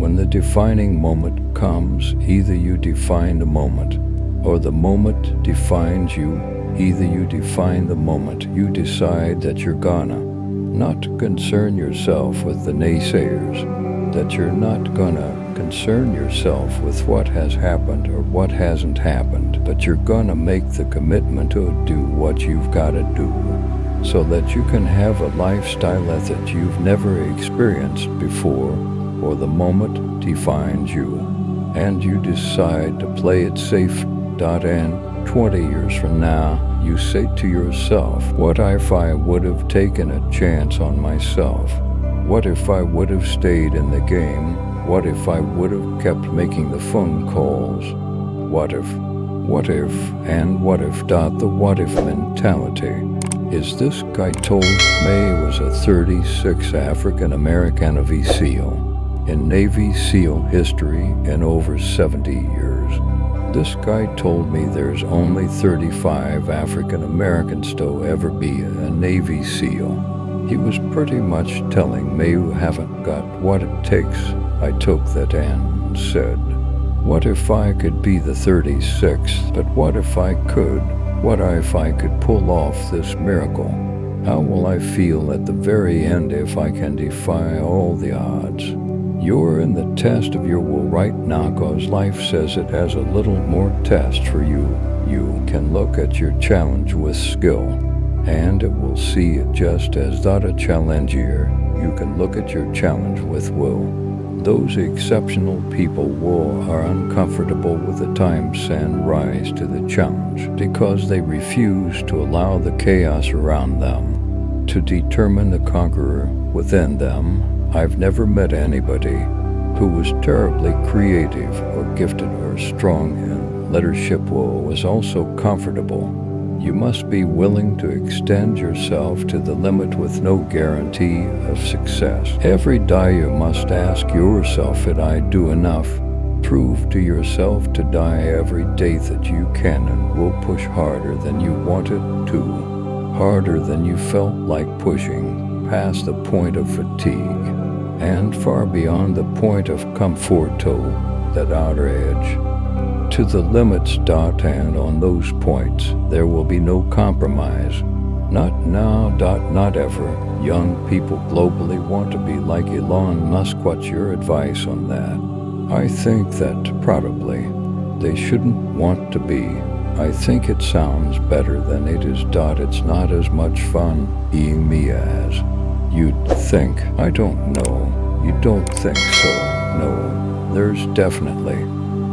when the defining moment comes, either you define the moment, or the moment defines you. Either you define the moment, you decide that you're gonna not concern yourself with the naysayers, that you're not gonna concern yourself with what has happened or what hasn't happened, but you're gonna make the commitment to do what you've gotta do so that you can have a lifestyle that you've never experienced before, or the moment defines you, and you decide to play it safe. And 20 years from now, you say to yourself, what if I would have taken a chance on myself? What if I would have stayed in the game? What if I would have kept making the phone calls? What if, and what if. The what if mentality is this guy told May was a 36 African-American Navy SEAL in Navy SEAL history in over 70 years. This guy told me there's only 35 African Americans to ever be a Navy SEAL. He was pretty much telling me you haven't got what it takes. I took that and said, what if I could be the 36th? But what if I could? What if I could pull off this miracle? How will I feel at the very end if I can defy all the odds? You're in the test of your will right now, cause life says it has a little more test for you. You can look at your challenge with skill, and it will see it just as not a challenge here. You can look at your challenge with will. Those exceptional people are uncomfortable with the times and rise to the challenge because they refuse to allow the chaos around them to determine the conqueror within them. I've never met anybody who was terribly creative or gifted or strong in leadership will was also comfortable. You must be willing to extend yourself to the limit with no guarantee of success. Every day you must ask yourself, did I do enough? Prove to yourself to die every day that you can and will push harder than you wanted to, harder than you felt like pushing, past the point of fatigue, and far beyond the point of comfort, that outer edge. To the limits. And on those points, there will be no compromise. Not now. Not ever. Young people globally want to be like Elon Musk. What's your advice on that? I think that probably they shouldn't want to be. I think it sounds better than it is. It's not as much fun being me as you'd think. I don't know. You don't think so? No. There's definitely.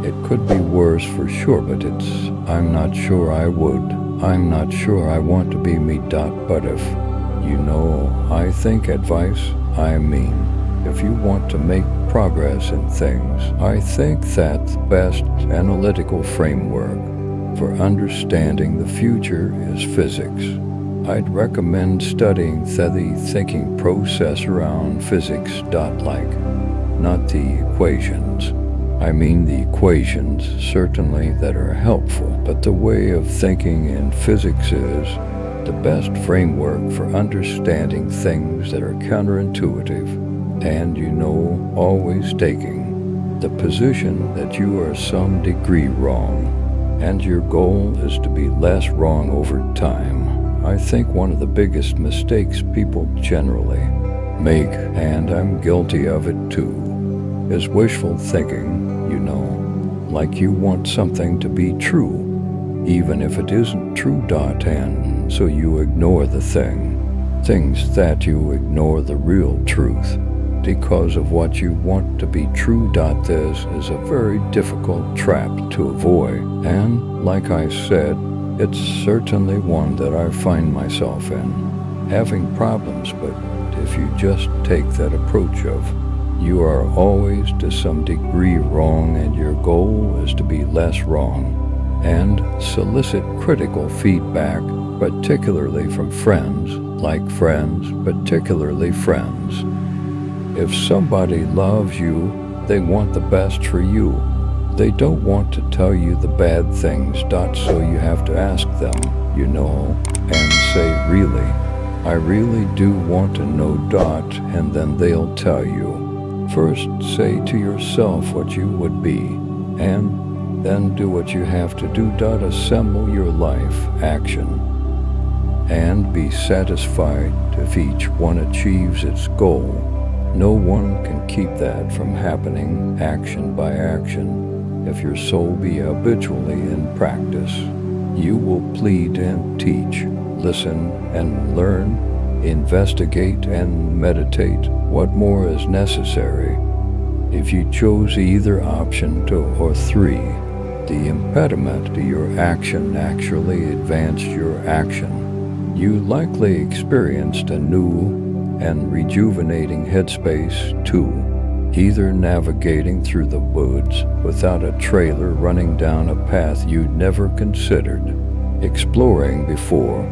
It could be worse for sure, but I'm not sure I would. I'm not sure I want to be me. But if, I think advice, if you want to make progress in things, I think that the best analytical framework for understanding the future is physics. I'd recommend studying the thinking process around physics. Not the equations. The equations, certainly, that are helpful, but the way of thinking in physics is the best framework for understanding things that are counterintuitive, and always taking the position that you are some degree wrong, and your goal is to be less wrong over time. I think one of the biggest mistakes people generally make, and I'm guilty of it too, is wishful thinking, like you want something to be true, even if it isn't true. And so you ignore the things that you ignore the real truth because of what you want to be true. This is a very difficult trap to avoid, and like I said, it's certainly one that I find myself in having problems. But if you just take that approach of you are always to some degree wrong and your goal is to be less wrong, and solicit critical feedback, particularly from friends, particularly friends. If somebody loves you, they want the best for you. They don't want to tell you the bad things. So you have to ask them, and say, really, I really do want to know. And then they'll tell you. First, say to yourself what you would be, and then do what you have to do. Assemble your life action, and be satisfied if each one achieves its goal. No one can keep that from happening action by action. If your soul be habitually in practice, you will plead and teach, listen and learn, investigate and meditate. What more is necessary? If you chose either option 2 or 3, the impediment to your action actually advanced your action. You likely experienced a new and rejuvenating headspace too, either navigating through the woods without a trailer, running down a path you'd never considered exploring before,